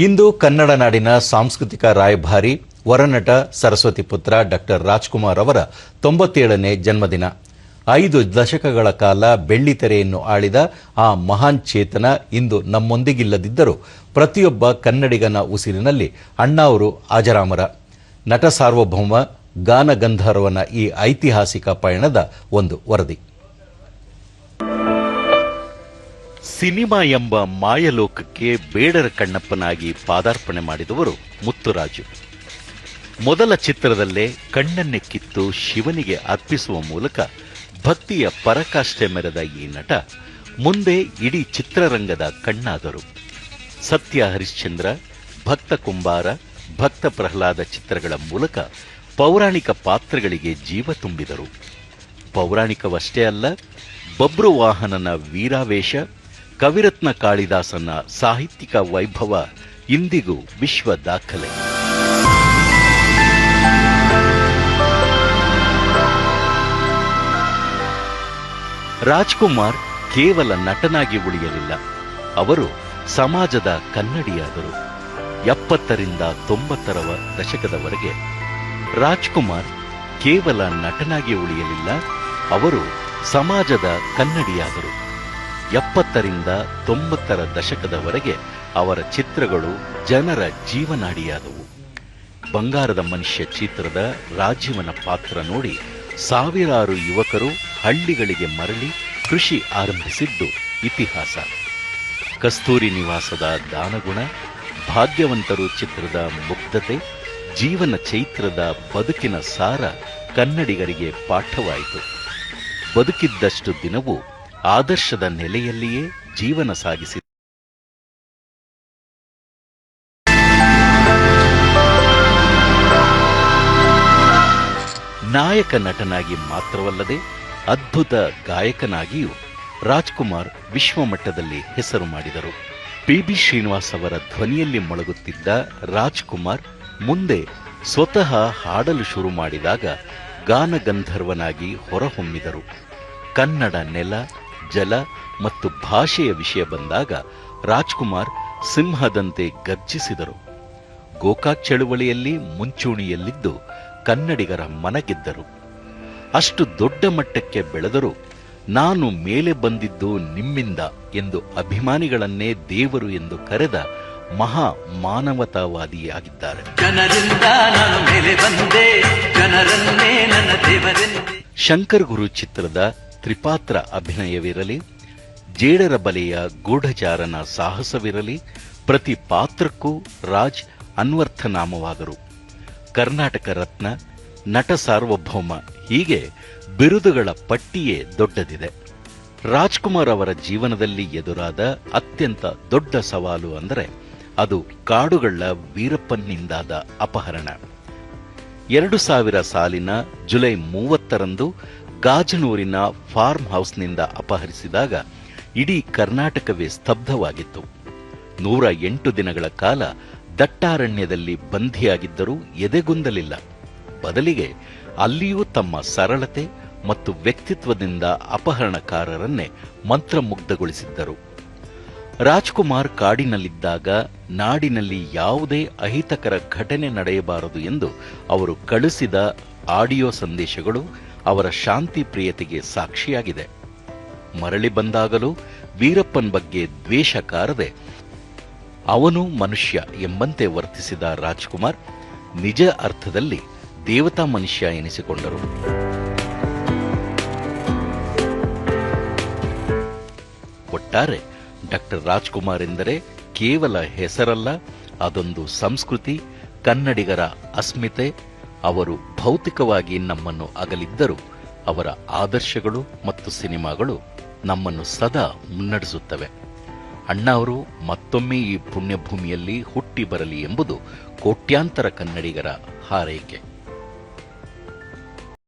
ಇಂದು ಕನ್ನಡ ನಾಡಿನ ಸಾಂಸ್ಕೃತಿಕ ರಾಯಭಾರಿ ವರನಟ ಸರಸ್ವತಿ ಪುತ್ರ ಡಾಕ್ಟರ್ ರಾಜ್ಕುಮಾರ್ ಅವರ 97ನೇ ಜನ್ಮದಿನ. 5 ದಶಕಗಳ ಕಾಲ ಬೆಳ್ಳಿತೆರೆಯನ್ನು ಆಳಿದ ಆ ಮಹಾನ್ ಚೇತನ ಇಂದು ನಮ್ಮೊಂದಿಗಿಲ್ಲದಿದ್ದರೂ ಪ್ರತಿಯೊಬ್ಬ ಕನ್ನಡಿಗನ ಉಸಿರಿನಲ್ಲಿ ಅಣ್ಣಾವರು ಅಜರಾಮರ. ನಟ ಸಾರ್ವಭೌಮ ಗಾನ ಗಂಧರ್ವನ ಈ ಐತಿಹಾಸಿಕ ಪಯಣದ ಒಂದು ವರದಿ. ಸಿನಿಮಾ ಎಂಬ ಮಾಯಲೋಕಕ್ಕೆ ಬೇಡರ ಕಣ್ಣಪ್ಪನಾಗಿ ಪಾದಾರ್ಪಣೆ ಮಾಡಿದವರು ಮುತ್ತುರಾಜು. ಮೊದಲ ಚಿತ್ರದಲ್ಲೇ ಕಣ್ಣನ್ನೇ ಕಿತ್ತು ಶಿವನಿಗೆ ಅರ್ಪಿಸುವ ಮೂಲಕ ಭಕ್ತಿಯ ಪರಾಕಾಷ್ಠೆ ಮೆರೆದ ಈ ನಟ ಮುಂದೆ ಇಡೀ ಚಿತ್ರರಂಗದ ಕಣ್ಣಾದರು. ಸತ್ಯ ಹರಿಶ್ಚಂದ್ರ, ಭಕ್ತ ಕುಂಬಾರ, ಭಕ್ತ ಪ್ರಹ್ಲಾದ ಚಿತ್ರಗಳ ಮೂಲಕ ಪೌರಾಣಿಕ ಪಾತ್ರಗಳಿಗೆ ಜೀವ ತುಂಬಿದರು. ಪೌರಾಣಿಕವಷ್ಟೇ ಅಲ್ಲ, ಬಬ್ರುವಾಹನನ ವೀರಾವೇಶ, ಕವಿರತ್ನ ಕಾಳಿದಾಸನ ಸಾಹಿತ್ಯಿಕ ವೈಭವ ಇಂದಿಗೂ ವಿಶ್ವ ದಾಖಲೆ. ರಾಜ್ಕುಮಾರ್ ಕೇವಲ ನಟನಾಗಿ ಉಳಿಯಲಿಲ್ಲ, ಅವರು ಸಮಾಜದ ಕನ್ನಡಿಯಾದರು. 70ರಿಂದ 90ರ ದಶಕದವರೆಗೆ ರಾಜ್ಕುಮಾರ್ ಕೇವಲ ನಟನಾಗಿ ಉಳಿಯಲಿಲ್ಲ, ಅವರು ಸಮಾಜದ ಕನ್ನಡಿಯಾದರು. 70ರಿಂದ 90ರ ದಶಕದವರೆಗೆ ಅವರ ಚಿತ್ರಗಳು ಜನರ ಜೀವನಾಡಿಯಾದವು. ಬಂಗಾರದ ಮನುಷ್ಯ ಚಿತ್ರದ ರಾಜೀವನ ಪಾತ್ರ ನೋಡಿ ಸಾವಿರಾರು ಯುವಕರು ಹಳ್ಳಿಗಳಿಗೆ ಮರಳಿ ಕೃಷಿ ಆರಂಭಿಸಿದ್ದು ಇತಿಹಾಸ. ಕಸ್ತೂರಿ ನಿವಾಸದ ದಾನಗುಣ, ಭಾಗ್ಯವಂತರು ಚಿತ್ರದ ಮುಗ್ಧತೆ, ಜೀವನ ಚೈತ್ರದ ಬದುಕಿನ ಸಾರ ಕನ್ನಡಿಗರಿಗೆ ಪಾಠವಾಯಿತು. ಬದುಕಿದ್ದಷ್ಟು ದಿನವೂ ಆದರ್ಶದ ನೆಲೆಯಲ್ಲಿಯೇ ಜೀವನ ಸಾಗಿಸಿದ ನಾಯಕ ನಟನಾಗಿ ಮಾತ್ರವಲ್ಲದೆ ಅದ್ಭುತ ಗಾಯಕನಾಗಿಯೂ ರಾಜ್ಕುಮಾರ್ ವಿಶ್ವಮಟ್ಟದಲ್ಲಿ ಹೆಸರು ಮಾಡಿದರು. ಪಿ.ಬಿ. ಶ್ರೀನಿವಾಸ್ ಅವರ ಧ್ವನಿಯಲ್ಲಿ ಮೊಳಗುತ್ತಿದ್ದ ರಾಜ್ಕುಮಾರ್ ಮುಂದೆ ಸ್ವತಃ ಹಾಡಲು ಶುರು ಮಾಡಿದಾಗ ಗಾನಗಂಧರ್ವನಾಗಿ ಹೊರಹೊಮ್ಮಿದರು. ಕನ್ನಡ ನೆಲ, ಜಲ ಮತ್ತು ಭಾಷೆಯ ವಿಷಯ ಬಂದಾಗ ರಾಜ್ಕುಮಾರ್ ಸಿಂಹದಂತೆ ಗರ್ಜಿಸಿದರು. ಗೋಕಾಕ್ ಚಳುವಳಿಯಲ್ಲಿ ಮುಂಚೂಣಿಯಲ್ಲಿದ್ದು ಕನ್ನಡಿಗರ ಮನಗೆದ್ದರು. ಅಷ್ಟು ದೊಡ್ಡ ಮಟ್ಟಕ್ಕೆ ಬೆಳೆದರೂ ನಾನು ಮೇಲೆ ಬಂದಿದ್ದು ನಿಮ್ಮಿಂದ ಎಂದು ಅಭಿಮಾನಿಗಳನ್ನೇ ದೇವರು ಎಂದು ಕರೆದ ಮಹಾ ಮಾನವತಾವಾದಿಯಾಗಿದ್ದಾರೆ. ಶಂಕರ್ ಗುರು ಚಿತ್ರದ ತ್ರಿಪಾತ್ರ ಅಭಿನಯವಿರಲಿ, ಜೇಡರ ಬಲೆಯ ಗೂಢಚಾರನ ಸಾಹಸವಿರಲಿ, ಪ್ರತಿ ಪಾತ್ರಕ್ಕೂ ರಾಜ್ ಅನ್ವರ್ಥನಾಮವಾದರು. ಕರ್ನಾಟಕ ರತ್ನ, ನಟ ಸಾರ್ವಭೌಮ, ಹೀಗೆ ಬಿರುದುಗಳ ಪಟ್ಟಿಯೇ ದೊಡ್ಡದಿದೆ. ರಾಜ್ಕುಮಾರ್ ಅವರ ಜೀವನದಲ್ಲಿ ಎದುರಾದ ಅತ್ಯಂತ ದೊಡ್ಡ ಸವಾಲು ಅಂದರೆ ಅದು ಕಾಡುಗಳ್ಳ ವೀರಪ್ಪನ್ನಿಂದಾದ ಅಪಹರಣ. 2000 ಸಾಲಿನ ಜುಲೈ 30ರಂದು ಗಾಜನೂರಿನ ಫಾರ್ಮ್ ಹೌಸ್ನಿಂದ ಅಪಹರಿಸಿದಾಗ ಇಡೀ ಕರ್ನಾಟಕವೇ ಸ್ತಬ್ಧವಾಗಿತ್ತು. 108 ದಿನಗಳ ಕಾಲ ದಟ್ಟಾರಣ್ಯದಲ್ಲಿ ಬಂಧಿಯಾಗಿದ್ದರೂ ಎದೆಗುಂದಲಿಲ್ಲ. ಬದಲಿಗೆ ಅಲ್ಲಿಯೂ ತಮ್ಮ ಸರಳತೆ ಮತ್ತು ವ್ಯಕ್ತಿತ್ವದಿಂದ ಅಪಹರಣಕಾರರನ್ನೇ ಮಂತ್ರಮುಗ್ಧಗೊಳಿಸಿದ್ದರು. ರಾಜ್ಕುಮಾರ್ ಕಾಡಿನಲ್ಲಿದ್ದಾಗ ನಾಡಿನಲ್ಲಿ ಯಾವುದೇ ಅಹಿತಕರ ಘಟನೆ ನಡೆಯಬಾರದು ಎಂದು ಅವರು ಕಳುಹಿಸಿದ ಆಡಿಯೋ ಸಂದೇಶಗಳು ಅವರ ಶಾಂತಿ ಪ್ರಿಯತೆಗೆ ಸಾಕ್ಷಿಯಾಗಿದೆ. ಮರಳಿ ಬಂದಾಗಲೂ ವೀರಪ್ಪನ್ ಬಗ್ಗೆ ದ್ವೇಷ ಕಾರದೆ ಅವನು ಮನುಷ್ಯ ಎಂಬಂತೆ ವರ್ತಿಸಿದ ರಾಜ್ಕುಮಾರ್ ನಿಜ ಅರ್ಥದಲ್ಲಿ ದೇವತಾ ಮನುಷ್ಯ ಎನಿಸಿಕೊಂಡರು. ಒಟ್ಟಾರೆ ಡಾಕ್ಟರ್ ರಾಜ್ಕುಮಾರ್ ಎಂದರೆ ಕೇವಲ ಹೆಸರಲ್ಲ, ಅದೊಂದು ಸಂಸ್ಕೃತಿ, ಕನ್ನಡಿಗರ ಅಸ್ಮಿತೆ. ಅವರು ಭೌತಿಕವಾಗಿ ನಮ್ಮನ್ನು ಅಗಲಿದ್ದರೂ ಅವರ ಆದರ್ಶಗಳು ಮತ್ತು ಸಿನಿಮಾಗಳು ನಮ್ಮನ್ನು ಸದಾ ಮುನ್ನಡೆಸುತ್ತವೆ. ಅಣ್ಣಾವರು ಮತ್ತೊಮ್ಮೆ ಈ ಪುಣ್ಯಭೂಮಿಯಲ್ಲಿ ಹುಟ್ಟಿ ಬರಲಿ ಎಂಬುದು ಕೋಟ್ಯಾಂತರ ಕನ್ನಡಿಗರ ಹಾರೈಕೆ.